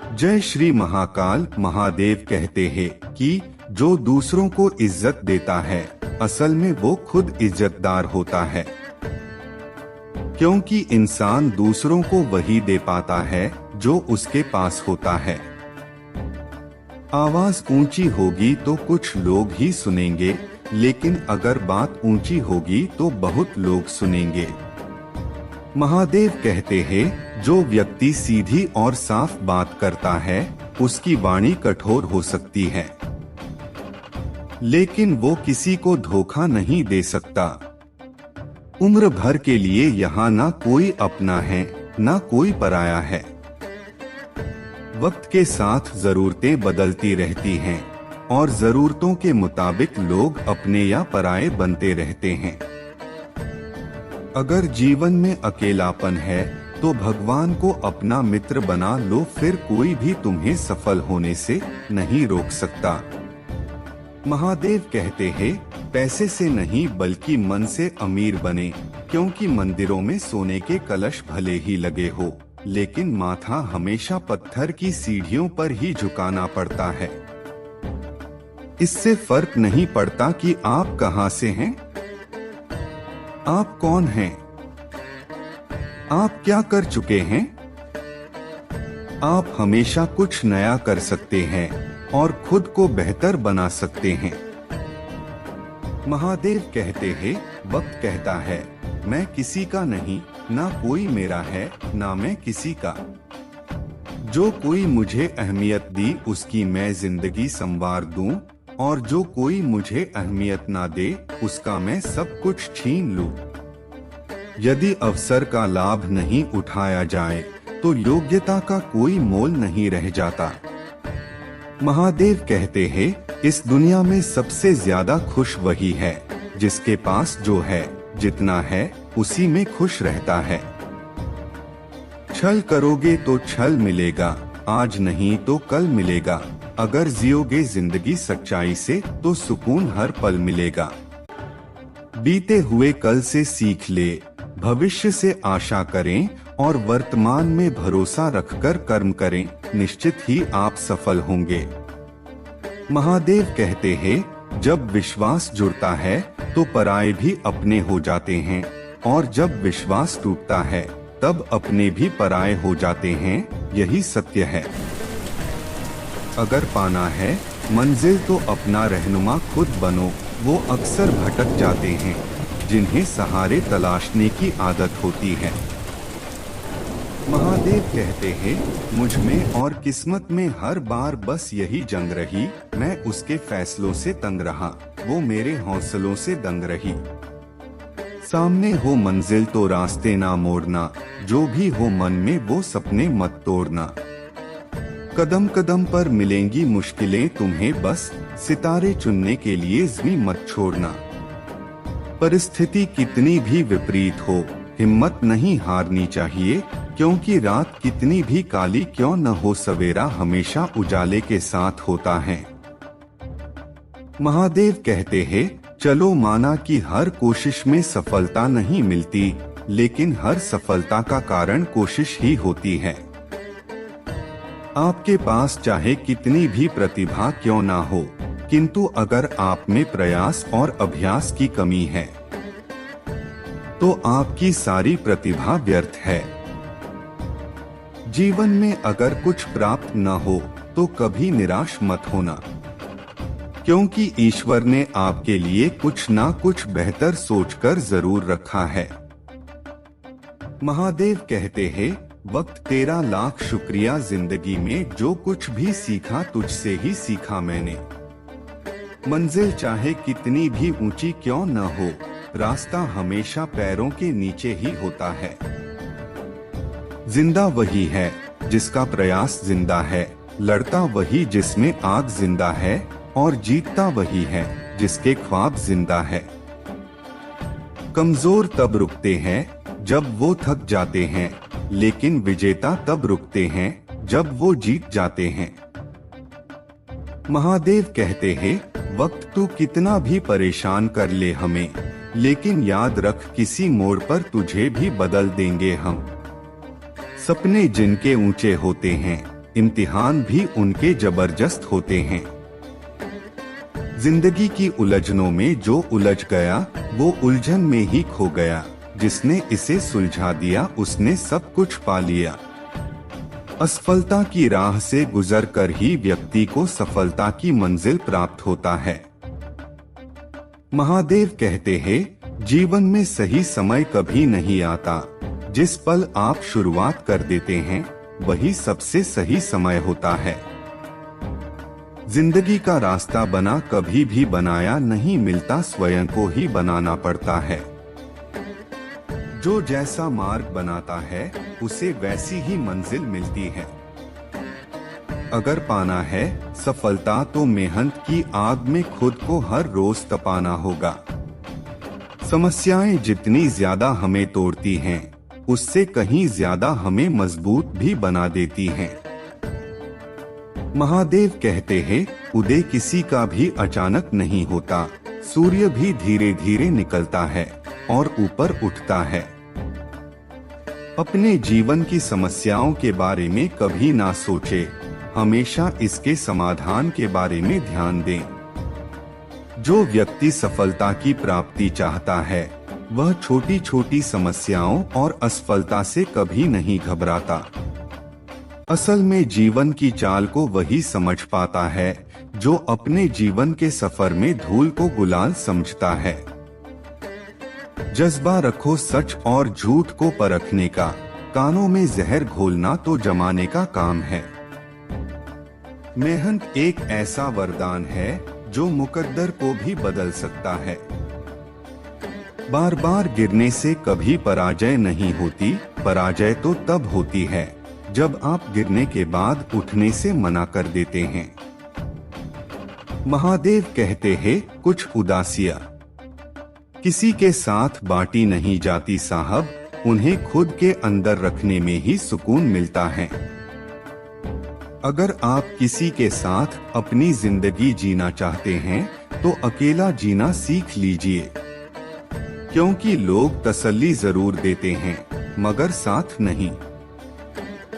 जय श्री महाकाल। महादेव कहते हैं कि जो दूसरों को इज्जत देता है असल में वो खुद इज्जतदार होता है, क्योंकि इंसान दूसरों को वही दे पाता है जो उसके पास होता है। आवाज ऊंची होगी तो कुछ लोग ही सुनेंगे, लेकिन अगर बात ऊंची होगी तो बहुत लोग सुनेंगे। महादेव कहते हैं जो व्यक्ति सीधी और साफ बात करता है उसकी वाणी कठोर हो सकती है, लेकिन वो किसी को धोखा नहीं दे सकता। उम्र भर के लिए यहाँ ना कोई अपना है ना कोई पराया है। वक्त के साथ जरूरतें बदलती रहती हैं और जरूरतों के मुताबिक लोग अपने या पराये बनते रहते हैं। अगर जीवन में अकेलापन है तो भगवान को अपना मित्र बना लो, फिर कोई भी तुम्हें सफल होने से नहीं रोक सकता। महादेव कहते हैं पैसे से नहीं बल्कि मन से अमीर बने, क्योंकि मंदिरों में सोने के कलश भले ही लगे हो लेकिन माथा हमेशा पत्थर की सीढ़ियों पर ही झुकाना पड़ता है। इससे फर्क नहीं पड़ता कि आप कहां से हैं, आप कौन हैं, आप क्या कर चुके हैं। आप हमेशा कुछ नया कर सकते हैं और खुद को बेहतर बना सकते हैं। महादेव कहते हैं वक्त कहता है मैं किसी का नहीं, ना कोई मेरा है ना मैं किसी का। जो कोई मुझे अहमियत दी उसकी मैं जिंदगी संवार दूं, और जो कोई मुझे अहमियत ना दे उसका मैं सब कुछ छीन लूं। यदि अवसर का लाभ नहीं उठाया जाए तो योग्यता का कोई मोल नहीं रह जाता। महादेव कहते हैं इस दुनिया में सबसे ज्यादा खुश वही है जिसके पास जो है, जितना है उसी में खुश रहता है। छल करोगे तो छल मिलेगा, आज नहीं तो कल मिलेगा। अगर जियोगे जिंदगी सच्चाई से तो सुकून हर पल मिलेगा। बीते हुए कल से सीख ले, भविष्य से आशा करें और वर्तमान में भरोसा रखकर कर्म करें, निश्चित ही आप सफल होंगे। महादेव कहते हैं जब विश्वास जुड़ता है तो पराये भी अपने हो जाते हैं, और जब विश्वास टूटता है तब अपने भी पराये हो जाते हैं। यही सत्य है। अगर पाना है मंजिल तो अपना रहनुमा खुद बनो। वो अक्सर भटक जाते हैं जिन्हें सहारे तलाशने की आदत होती है। महादेव कहते हैं मुझ में और किस्मत में हर बार बस यही जंग रही। मैं उसके फैसलों से तंग रहा, वो मेरे हौसलों से दंग रही। सामने हो मंजिल तो रास्ते ना मोड़ना, जो भी हो मन में वो सपने मत तोड़ना। कदम कदम पर मिलेंगी मुश्किलें तुम्हें, बस सितारे चुनने के लिए ज़मीं मत छोड़ना। परिस्थिति कितनी भी विपरीत हो हिम्मत नहीं हारनी चाहिए, क्योंकि रात कितनी भी काली क्यों न हो सवेरा हमेशा उजाले के साथ होता है। महादेव कहते हैं चलो माना कि हर कोशिश में सफलता नहीं मिलती, लेकिन हर सफलता का कारण कोशिश ही होती है। आपके पास चाहे कितनी भी प्रतिभा क्यों ना हो, किंतु अगर आप में प्रयास और अभ्यास की कमी है तो आपकी सारी प्रतिभा व्यर्थ है। जीवन में अगर कुछ प्राप्त न हो तो कभी निराश मत होना, क्योंकि ईश्वर ने आपके लिए कुछ ना कुछ बेहतर सोचकर जरूर रखा है। महादेव कहते हैं वक्त तेरा लाख शुक्रिया, जिंदगी में जो कुछ भी सीखा तुझसे ही सीखा मैंने। मंजिल चाहे कितनी भी ऊंची क्यों न हो, रास्ता हमेशा पैरों के नीचे ही होता है। जिंदा वही है जिसका प्रयास जिंदा है, लड़ता वही जिसमें आग जिंदा है, और जीतता वही है जिसके ख्वाब जिंदा है। कमजोर तब रुकते हैं जब वो थक जाते हैं, लेकिन विजेता तब रुकते हैं जब वो जीत जाते हैं। महादेव कहते हैं वक्त तू कितना भी परेशान कर ले हमें, लेकिन याद रख किसी मोड़ पर तुझे भी बदल देंगे हम। सपने जिनके ऊंचे होते हैं इम्तिहान भी उनके जबरदस्त होते हैं। जिंदगी की उलझनों में जो उलझ गया वो उलझन में ही खो गया, जिसने इसे सुलझा दिया उसने सब कुछ पा लिया। असफलता की राह से गुजरकर ही व्यक्ति को सफलता की मंजिल प्राप्त होता है। महादेव कहते हैं, जीवन में सही समय कभी नहीं आता, जिस पल आप शुरुआत कर देते हैं वही सबसे सही समय होता है। जिंदगी का रास्ता बना कभी भी बनाया नहीं मिलता, स्वयं को ही बनाना पड़ता है। जो जैसा मार्ग बनाता है उसे वैसी ही मंजिल मिलती है। अगर पाना है सफलता तो मेहनत की आग में खुद को हर रोज तपाना होगा। समस्याएं जितनी ज्यादा हमें तोड़ती हैं, उससे कहीं ज्यादा हमें मजबूत भी बना देती हैं। महादेव कहते हैं, उदय किसी का भी अचानक नहीं होता, सूर्य भी धीरे धीरे निकलता है और ऊपर उठता है। अपने जीवन की समस्याओं के बारे में कभी ना सोचे, हमेशा इसके समाधान के बारे में ध्यान दें। जो व्यक्ति सफलता की प्राप्ति चाहता है वह छोटी छोटी समस्याओं और असफलता से कभी नहीं घबराता। असल में जीवन की चाल को वही समझ पाता है जो अपने जीवन के सफर में धूल को गुलाल समझता है। जज्बा रखो सच और झूठ को परखने का, कानों में जहर घोलना तो जमाने का काम है। मेहनत एक ऐसा वरदान है जो मुकद्दर को भी बदल सकता है। बार बार गिरने से कभी पराजय नहीं होती, पराजय तो तब होती है जब आप गिरने के बाद उठने से मना कर देते हैं। महादेव कहते हैं, कुछ उदासियां किसी के साथ बांटी नहीं जाती साहब, उन्हें खुद के अंदर रखने में ही सुकून मिलता है। अगर आप किसी के साथ अपनी जिंदगी जीना चाहते हैं तो अकेला जीना सीख लीजिए, क्योंकि लोग तसल्ली जरूर देते हैं मगर साथ नहीं।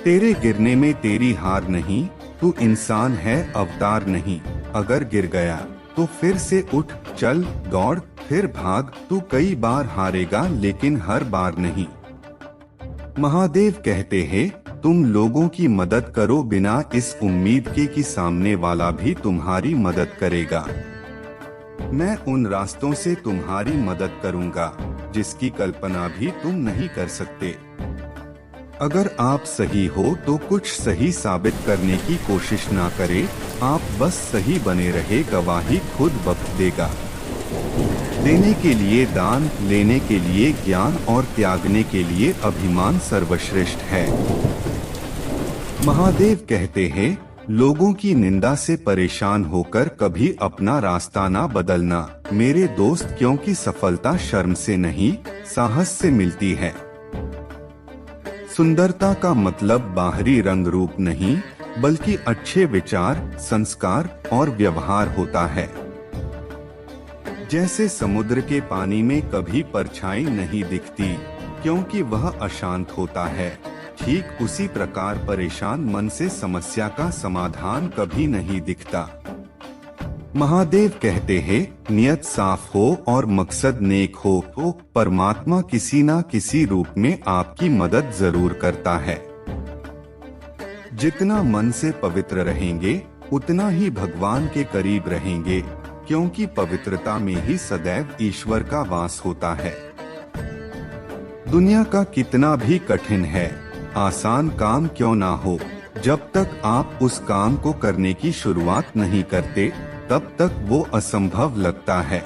तेरे गिरने में तेरी हार नहीं, तू इंसान है अवतार नहीं। अगर गिर गया तो फिर से उठ, चल, दौड़, फिर भाग। तू कई बार हारेगा लेकिन हर बार नहीं। महादेव कहते हैं, तुम लोगों की मदद करो बिना इस उम्मीद के कि सामने वाला भी तुम्हारी मदद करेगा। मैं उन रास्तों से तुम्हारी मदद करूंगा जिसकी कल्पना भी तुम नहीं कर सकते। अगर आप सही हो तो कुछ सही साबित करने की कोशिश ना करें, आप बस सही बने रहे, गवाही खुद वक्त देगा। देने के लिए दान, लेने के लिए ज्ञान और त्यागने के लिए अभिमान सर्वश्रेष्ठ है। महादेव कहते हैं, लोगों की निंदा से परेशान होकर कभी अपना रास्ता ना बदलना मेरे दोस्त, क्योंकि सफलता शर्म से नहीं साहस से मिलती है। सुंदरता का मतलब बाहरी रंग रूप नहीं बल्कि अच्छे विचार, संस्कार और व्यवहार होता है। जैसे समुद्र के पानी में कभी परछाई नहीं दिखती क्योंकि वह अशांत होता है, ठीक उसी प्रकार परेशान मन से समस्या का समाधान कभी नहीं दिखता। महादेव कहते हैं, नियत साफ हो और मकसद नेक हो तो परमात्मा किसी न किसी रूप में आपकी मदद जरूर करता है। जितना मन से पवित्र रहेंगे उतना ही भगवान के करीब रहेंगे, क्योंकि पवित्रता में ही सदैव ईश्वर का वास होता है। दुनिया का कितना भी कठिन है, आसान काम क्यों ना हो, जब तक आप उस काम को करने की शुरुआत नहीं करते तब तक वो असंभव लगता है।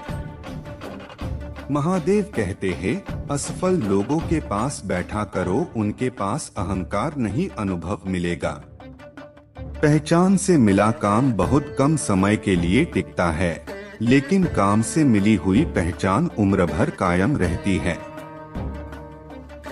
महादेव कहते हैं, असफल लोगों के पास बैठा करो, उनके पास अहंकार नहीं अनुभव मिलेगा। पहचान से मिला काम बहुत कम समय के लिए टिकता है, लेकिन काम से मिली हुई पहचान उम्र भर कायम रहती है।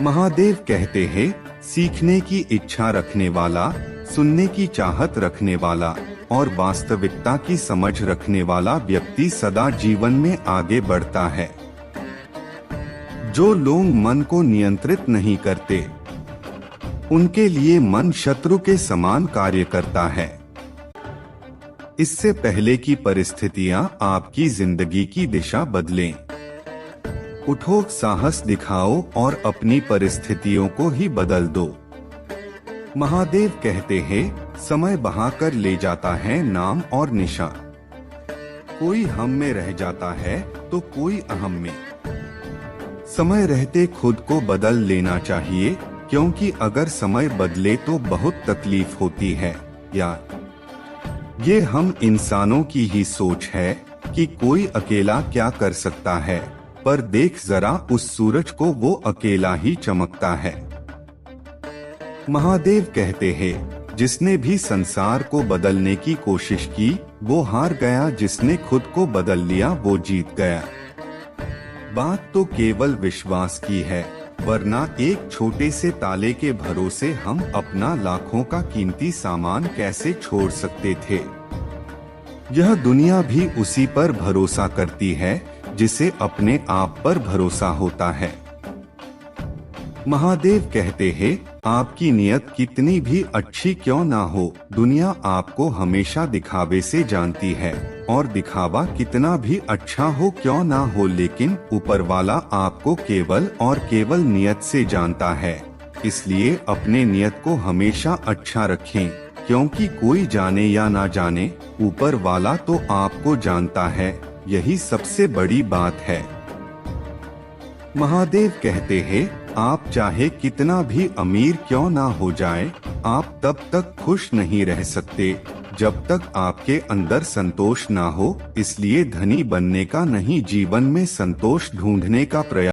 महादेव कहते हैं, सीखने की इच्छा रखने वाला, सुनने की चाहत रखने वाला और वास्तविकता की समझ रखने वाला व्यक्ति सदा जीवन में आगे बढ़ता है। जो लोग मन को नियंत्रित नहीं करते उनके लिए मन शत्रु के समान कार्य करता है। इससे पहले कि परिस्थितियां आपकी जिंदगी की दिशा बदलें, उठो, साहस दिखाओ और अपनी परिस्थितियों को ही बदल दो। महादेव कहते हैं, समय बहाकर ले जाता है नाम और निशा। कोई हम में रह जाता है तो कोई अहम में। समय रहते खुद को बदल लेना चाहिए, क्योंकि अगर समय बदले तो बहुत तकलीफ होती है यार। ये हम इंसानों की ही सोच है कि कोई अकेला क्या कर सकता है, पर देख जरा उस सूरज को, वो अकेला ही चमकता है। महादेव कहते हैं, जिसने भी संसार को बदलने की कोशिश की वो हार गया, जिसने खुद को बदल लिया वो जीत गया। बात तो केवल विश्वास की है, वरना एक छोटे से ताले के भरोसे हम अपना लाखों का कीमती सामान कैसे छोड़ सकते थे। यह दुनिया भी उसी पर भरोसा करती है जिसे अपने आप पर भरोसा होता है। महादेव कहते हैं, आपकी नियत कितनी भी अच्छी क्यों ना हो, दुनिया आपको हमेशा दिखावे से जानती है, और दिखावा कितना भी अच्छा हो क्यों ना हो, लेकिन ऊपर वाला आपको केवल और केवल नियत से जानता है। इसलिए अपने नियत को हमेशा अच्छा रखें, क्योंकि कोई जाने या ना जाने, ऊपर वाला तो आपको जानता है, यही सबसे बड़ी बात है। महादेव कहते हैं, आप चाहे कितना भी अमीर क्यों ना हो जाए, आप तब तक खुश नहीं रह सकते जब तक आपके अंदर संतोष ना हो। इसलिए धनी बनने का नहीं, जीवन में संतोष ढूंढने का प्रयास